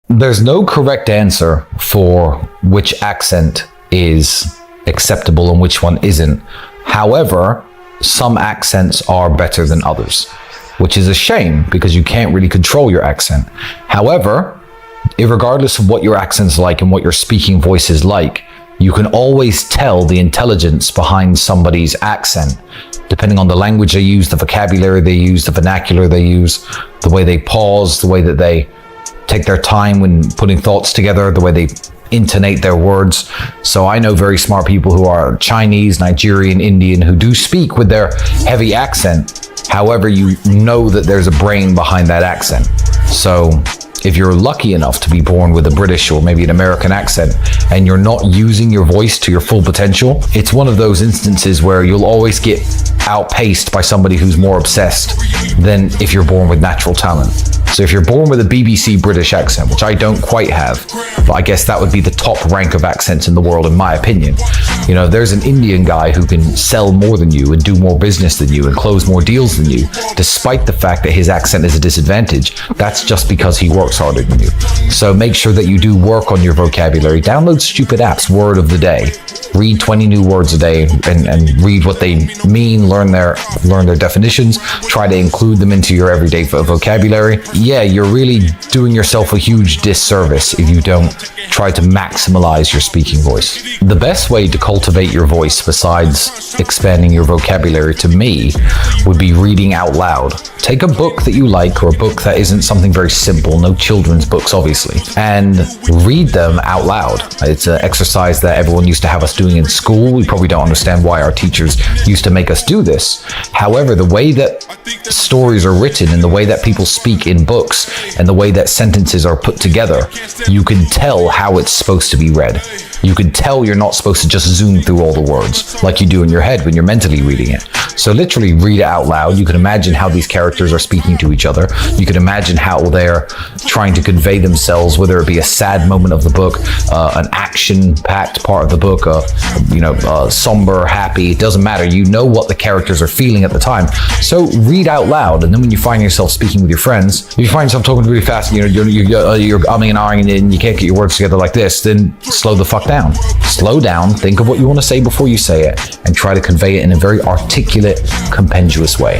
There's no correct answer for which accent is acceptable and which one isn't. However, some accents are better than others, which is a shame because you can't really control your accent. However, regardless of what your accent's like and what your speaking voice is like, you can always tell the intelligence behind somebody's accent, depending on the language they use, the vocabulary they use, the vernacular they use, the way they pause, the way that they take their time when putting thoughts together, the way they intonate their words. So I know very smart people who are Chinese, Nigerian, Indian, who do speak with their heavy accent. However, you know that there's a brain behind that accent. So if you're lucky enough to be born with a British or maybe an American accent and you're not using your voice to your full potential, it's one of those instances where you'll always get outpaced by somebody who's more obsessed than if you're born with natural talent. So if you're born with a BBC British accent, which I don't quite have, but I guess that would be the top rank of accents in the world in my opinion. You know, there's an Indian guy who can sell more than you and do more business than you and close more deals than you, despite the fact that his accent is a disadvantage. That's just because he works harder than you. So make sure that you do work on your vocabulary. Download stupid apps, word of the day. Read 20 new words a day and read what they mean, learn their definitions, try to include them into your everyday vocabulary. Yeah, you're really doing yourself a huge disservice if you don't try to maximize your speaking voice. The best way to cultivate your voice, besides expanding your vocabulary, to me, would be reading out loud. Take a book that you like, or a book that isn't something very simple, no children's books obviously, and read them out loud. It's an exercise that everyone used to have us doing in school. We probably don't understand why our teachers used to make us do this. However, the way that stories are written and the way that people speak in books and the way that sentences are put together, you can tell how it's supposed to be read. You can tell you're not supposed to just zoom through all the words like you do in your head when you're mentally reading it. So literally read it out loud. You can imagine how these characters are speaking to each other. You can imagine how they're trying to convey themselves, whether it be a sad moment of the book, an action-packed part of the book, somber, happy, it doesn't matter. You know what the characters are feeling at the time. So read out loud, and then when you find yourself speaking with your friends, if you find yourself talking really fast, you're umming and ahhing and you can't get your words together like this, then slow the fuck down. Slow down, think of what you want to say before you say it, and try to convey it in a very articulate, compendious way.